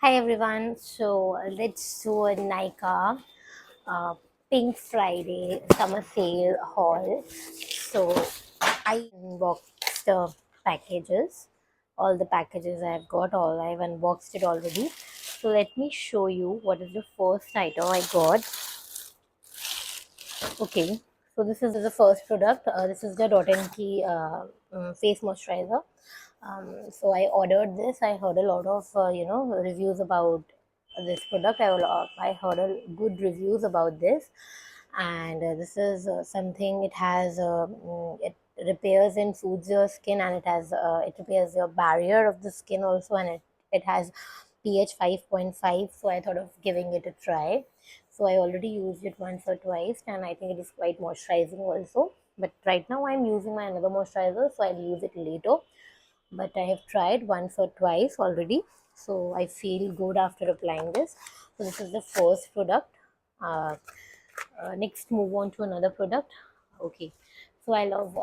Hi everyone, so let's do a Nykaa uh, Pink Friday summer sale haul. So I unboxed the packages, all the packages I've got, all I've unboxed it already. So let me show you what is the first item I got. Okay, so this is the first product. This is the Dot & Key face moisturizer. So I ordered this. I heard a lot of reviews about this product. I heard a good reviews about this, and this is something. It has it repairs and soothes your skin, and it repairs your barrier of the skin also, and it has pH 5.5. So I thought of giving it a try. So I already used it once or twice, and I think it is quite moisturizing also. But right now I'm using my another moisturizer, so I'll use it later. But I have tried once or twice already, so I feel good after applying this. So this is the first product. uh, Next, move on to another product. Okay, so I love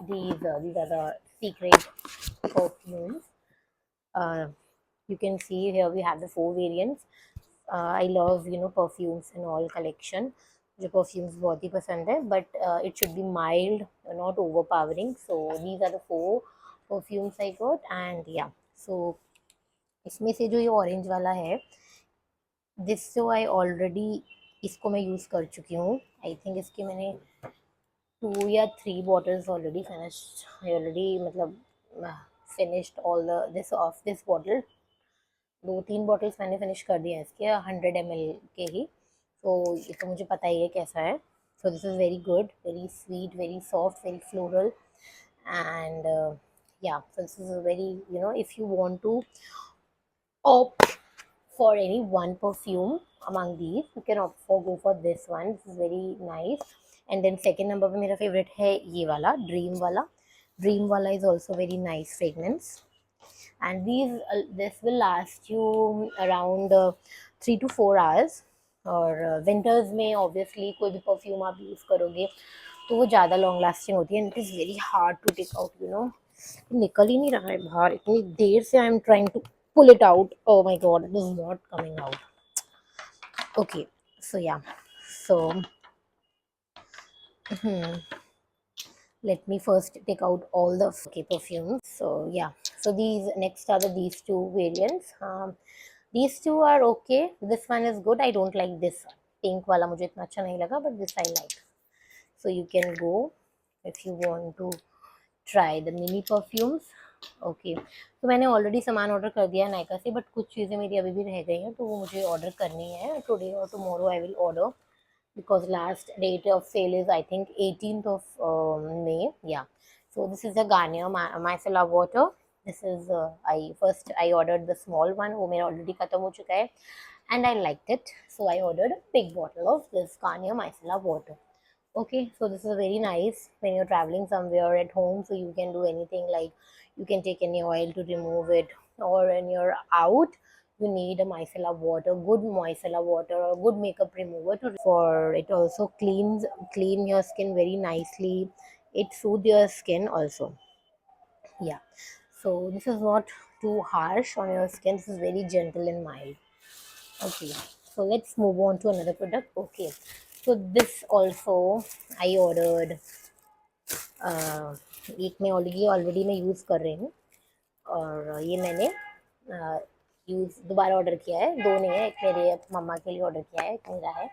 these are the secret perfumes. uh, you can see here we have the four variants. I love perfumes and all collection. मुझे perfumes बहुत ही पसंद है, but it should be mild, not overpowering. So these are the four perfumes I got, and yeah. So इसमें से जो ये orange वाला है, दिस सो आई ऑलरेडी इसको मैं यूज़ कर चुकी हूँ. आई थिंक इसकी मैंने 2 या 3 bottles already finished. I already मतलब finished all the this of this bottle. 2-3 bottles मैंने फिनिश कर दिए हैं इसके 100 ml के ही. तो ये तो मुझे पता ही है कैसा है. So this is very good, very sweet, very soft, very floral, and yeah, so this is a very, if you want to opt for any one perfume among these, you can go for this one. This is very nice. And then second number पे मेरा favorite है ये वाला dream वाला. Dream वाला is also very nice fragrance, and this will last you around 3 to 4 hours. और winters में obviously कोई भी परफ्यूम आप यूज़ करोगे तो वो ज़्यादा लॉन्ग लास्टिंग होती है. And it is very hard to take out, निकल ही नहीं रहा है बाहर. इतनी देर से I am trying to pull it out. Oh my god, it is not coming out. Okay, so yeah. So let me first take out all the perfumes. So yeah, so these two variants. These two are okay. This one is good. I don't like this pink wala, मुझे इतना अच्छा नहीं लगा, but this I like. So you can go if you want to try the mini perfumes. Okay, तो मैंने already सामान order कर दिया है नायका से, बट कुछ चीज़ें मेरी अभी भी रह गई हैं, तो वो मुझे ऑर्डर करनी है. टुडे और tomorrow I will order, because last date of sale is I think 18th of May. Yeah. So this is the Garnier micellar water. This is I ordered the small one, वो मेरा already खत्म हो चुका है, and I liked it, so I ordered a big bottle of this Garnier micellar water. Okay, so this is very nice when you're traveling somewhere at home, so you can do anything, like you can take any oil to remove it, or when you're out you need a micellar water, good micellar water or good makeup remover for it also clean your skin very nicely. It soothes your skin also. Yeah, so this is not too harsh on your skin, this is very gentle and mild. Okay, so let's move on to another product. Okay, so this also I ordered. एक में already मैं use कर रही हूँ, और ये मैंने use दोबारा ऑर्डर किया है. दो नहीं है, एक मेरे मम्मा के लिए ऑर्डर किया है, एक मेरा है.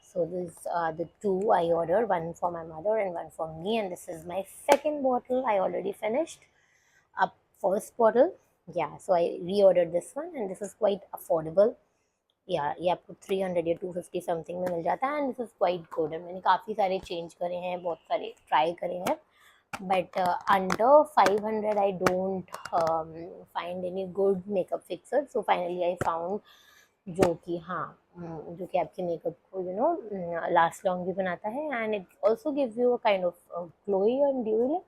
So these are the two I ordered, one for my mother and one for me, and this is my second bottle. I already finished up first bottle. Yeah, so I reordered this one, and this is quite affordable. Yeah, ये आपको 300 या 250 something में मिल जाता है, and this is quite good. मैंने काफ़ी सारे change करे हैं, बहुत सारे ट्राई करे हैं, but under 500 I don't find any good makeup fixer. So finally I found जो कि जो कि आपके मेकअप को लास्ट लॉन्ग भी बनाता है, and it also gives you a kind of glowy and dewy look.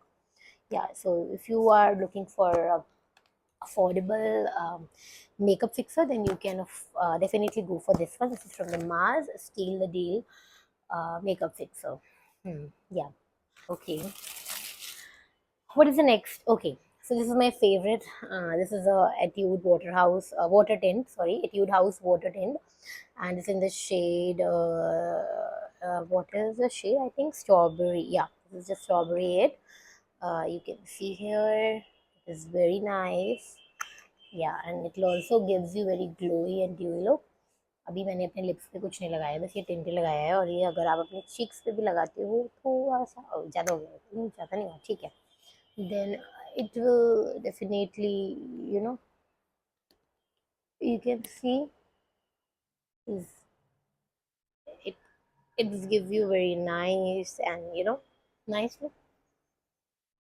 Yeah, so if you are looking for a affordable makeup fixer, then you can definitely go for this one. This is from the Mars Steal the Deal makeup fixer. Yeah. Okay, what is the next? Okay, So this is my favorite. This is a Etude water tint. Sorry, Etude House water tint, and it's in the shade. What is the shade? I think strawberry. Yeah, this is just strawberry. You can see here. It is very nice. Yeah, and it also gives you very glowy and dewy look. अभी मैंने अपने lips पे कुछ नहीं लगाया, बस ये tint लगाया है, और ये अगर आप अपने चीक्स पे भी लगाते हो थोड़ा सा ज़्यादा हो गया, ज़्यादा नहीं हुआ, ठीक है, then it will definitely, you know, you can see is it it gives you very nice and nice look.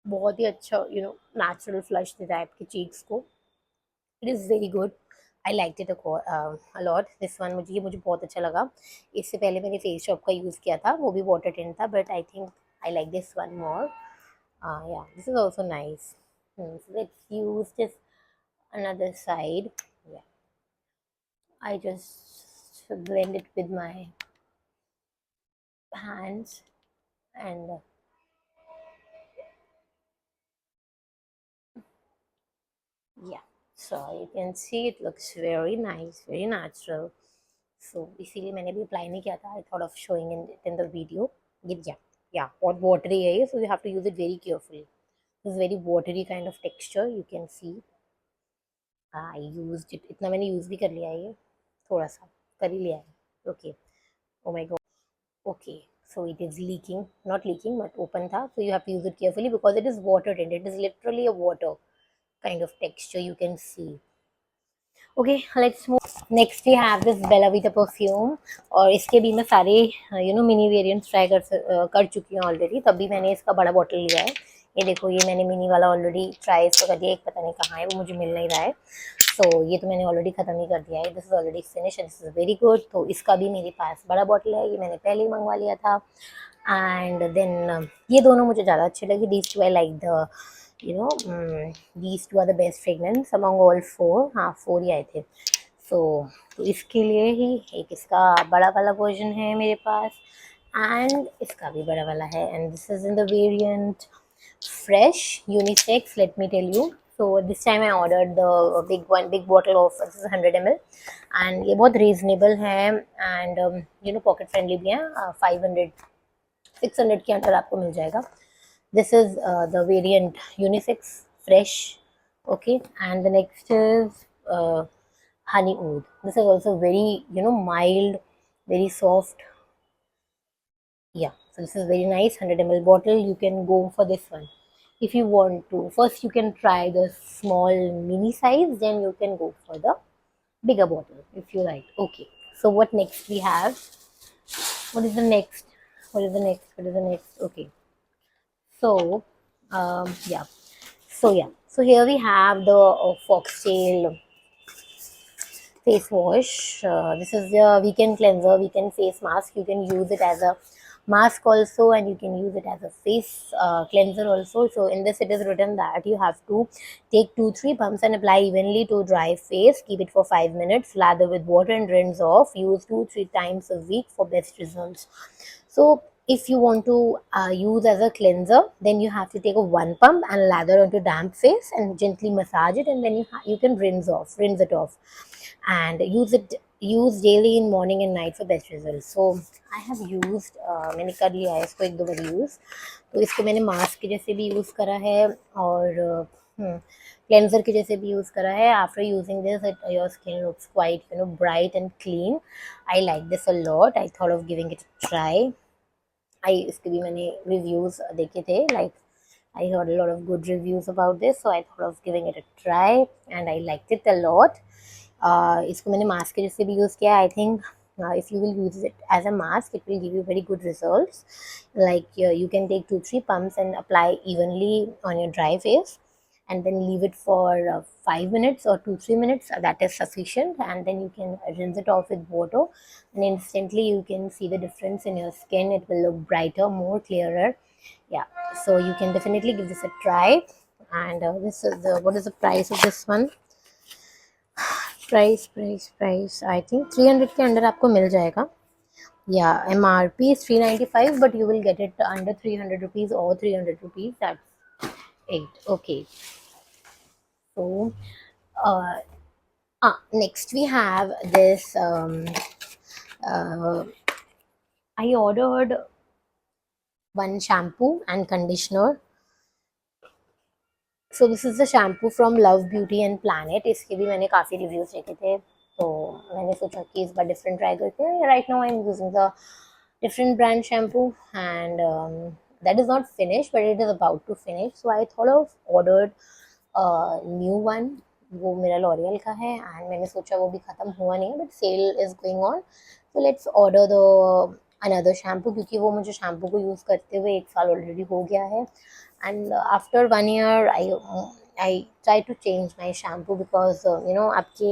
बहुत ही अच्छा नेचुरल फ्लश देता है आपके चीक्स को. It is very good. I like it a lot. This one मुझे बहुत अच्छा लगा. इससे पहले मैंने फेस शॉप का यूज़ किया था, वो भी वाटर टिंट था, but I think I like this one more. Yeah, this is also nice. So let's use this another side. Yeah, I just blend it with my hands, and yeah, so you can see it looks very nice, very natural. So इसीलिए मैंने भी apply नहीं किया था. I thought of showing it in the video. Yeah, बहुत watery है ये, so you have to use it very carefully. This is very watery kind of texture. You can see. I used it. इतना मैंने use भी कर लिया है, ये थोड़ा सा कर ही लिया है. Okay. Oh my god. Okay. So it is leaking, not leaking, but open था. So you have to use it carefully because it is water tint. It is literally a water kind of texture, you can see. Okay, let's move. Next we have this Bella Vita perfume, और इसके भी मैं सारे mini variants try कर चुकी हूँ already. तभी मैंने इसका बड़ा बॉटल लिया है. ये देखो, ये मैंने मिनी वाला ऑलरेडी ट्राई इसका कर दिया. एक पता नहीं कहाँ है, वो मुझे मिल नहीं रहा है. सो ये तो मैंने ऑलरेडी ख़त्म ही कर दिया है. This is already finish and this is very good. तो इसका भी मेरे पास बड़ा बॉटल है, ये मैंने पहले ही मंगवा लिया था. एंड देन ये दोनों मुझे ज़्यादा अच्छे लगे. These two I like the these two are the best fragrance among all four. हाँ, 4 ही आए थे. तो इसके लिए ही एक इसका बड़ा वाला वर्जन है मेरे पास, एंड इसका भी बड़ा वाला है. And this is in the variant fresh unisex. Let me tell you. So this time I ordered the big bottle of, this is 100 ml, and ये बहुत reasonable है and pocket friendly भी है. 500 600 के अंदर आपको मिल जाएगा. This is the variant unisex fresh. Okay, and the next is honey oud. This is also very mild, very soft. Yeah, so this is very nice. 100 ml bottle. You can go for this one if you want to. First you can try the small mini size, then you can go for the bigger bottle if you like. Okay, so what next we have? What is the next? Okay, so yeah, so here we have the Foxtail face wash. This is the weekend cleanser, weekend face mask. You can use it as a mask also, and you can use it as a face cleanser also. So in this it is written that you have to take 2-3 pumps and apply evenly to dry face. Keep it for 5 minutes, lather with water and rinse off. Use 2-3 times a week for best results. So if you want to use as a cleanser, then you have to take a 1 pump and lather onto damp face and gently massage it, and then you can rinse it off, and use daily in morning and night for best results. So I have used, मैंने कर लिया है इसको 1-2 बार use. तो इसको मैंने mask के जैसे भी यूज़ करा है और क्लेंजर के जैसे भी यूज़ करा है. After using this your skin looks quite bright and clean. I like this a lot. I thought of giving it a try. इसके भी मैंने रिव्यूज़ देखे थे. Like I heard a lot of good reviews about this, so I thought of giving it a try, and I liked it a lot. इसको मैंने mask के जैसे भी यूज़ किया. I think if you will use it as a mask, it will give you very good results. Like you can take 2-3 pumps and apply evenly on your dry face, and then leave it for 5 minutes or 2-3 minutes. That is sufficient, and then you can rinse it off with water, and instantly you can see the difference in your skin. It will look brighter, more clearer. Yeah, so you can definitely give this a try. And this is what is the price of this one? Price I think 300 के अंदर आपको मिल जाएगा. Yeah, MRP is 395, but you will get it under 300 rupees or 300 rupees. That's it. Okay, So uh, next we have this. Uh, I ordered one shampoo and conditioner. So this is the shampoo from love beauty and planet. इसके भी मैंने काफ़ी reviews देखे थे, तो मैंने सोचा कि इस बार डिफरेंट ट्राई करते हैं. Right now I am using the different brand shampoo, and that is not finished but it is about to finish, so I thought of ordered a new one. वो मेरा लॉरियल का है and मैंने सोचा वो भी ख़त्म हुआ नहीं है but sale is going on, so let's order the another shampoo, क्योंकि वो मुझे शैम्पू को यूज़ करते हुए 1 साल ऑलरेडी हो गया है. And after 1 year I try to change my shampoo because आपके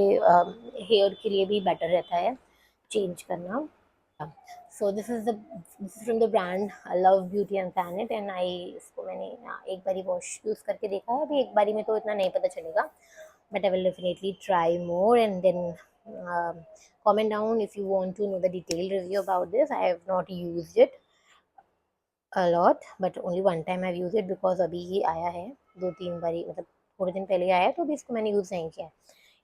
हेयर के लिए भी बेटर रहता है चेंज करना. So this is from the brand love beauty and planet, and I इसको मैंने एक बारी वॉश यूज़ करके देखा है. अभी एक बारी में तो इतना नहीं पता चलेगा, but I will definitely try more, and then comment down if you want to know the detailed review about this. I have not used it a lot, but only one time I've used it because अभी ये आया है 2-3 बारी, मतलब थोड़े दिन पहले आया है, तो अभी इसको मैंने यूज़ नहीं किया है,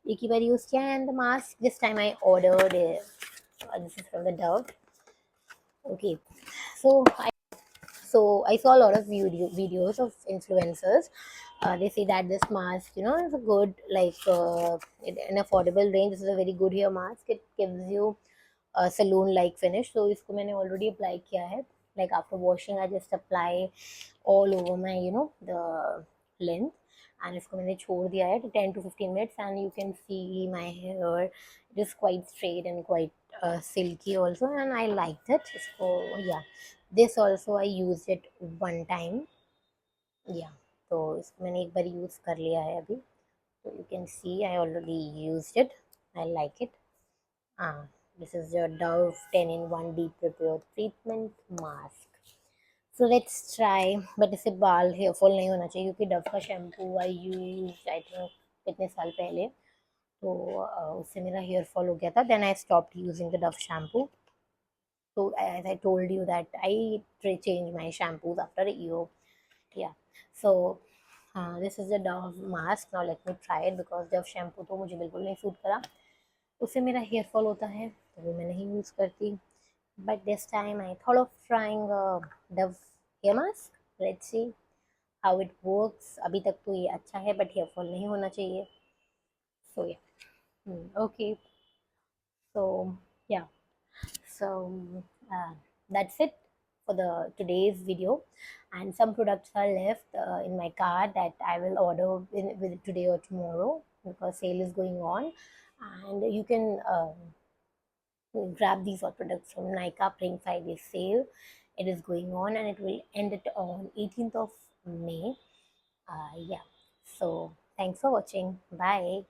एक ही बार यूज़ किया है. And the mask this time I ordered this is from the Dove. Okay, so I saw a lot of videos of influencers. They say that this mask, is a good, like, an affordable range. This is a very good hair mask. It gives you a saloon like finish. So इसको मैंने already apply किया है. Like after washing, I just apply all over my, the length. And इसको मैंने छोड़ दिया है 10 to 15 minutes, and you can see my hair. It is quite straight and quite silky also, and I liked it. इसको, yeah. This also I used it one time. Yeah. तो इसको मैंने एक बार यूज़ कर लिया है अभी. So you can see I already used it. I like it. Ah, this is your Dove 10-in-1 Deep Repair Treatment Mask. So let's try. But इससे बाल हेयर फॉल नहीं होना चाहिए, क्योंकि डव का shampoo I use I think कितने साल पहले, तो उससे मेरा हेयर फॉल हो गया था. Then I stopped using the Dove shampoo. So as I told you that I change my shampoos after a year. Yeah. So this is the Dove mask. Now let me try it because Dove shampoo तो मुझे बिल्कुल नहीं suit करा. उससे मेरा hair fall होता है, तो वो मैं नहीं यूज़ करती. But this time I thought of trying a Dove hair mask. Let's see how it works. अभी तक तो ये अच्छा है, but हेयर फॉल नहीं होना चाहिए. So yeah. Okay. So yeah. So that's it for the today's video, and some products are left in my cart that I will order with today or tomorrow because sale is going on, and you can grab these all products from Nika Pring 5 Day sale. It is going on and it will end it on 18th of May. Yeah, so thanks for watching. Bye.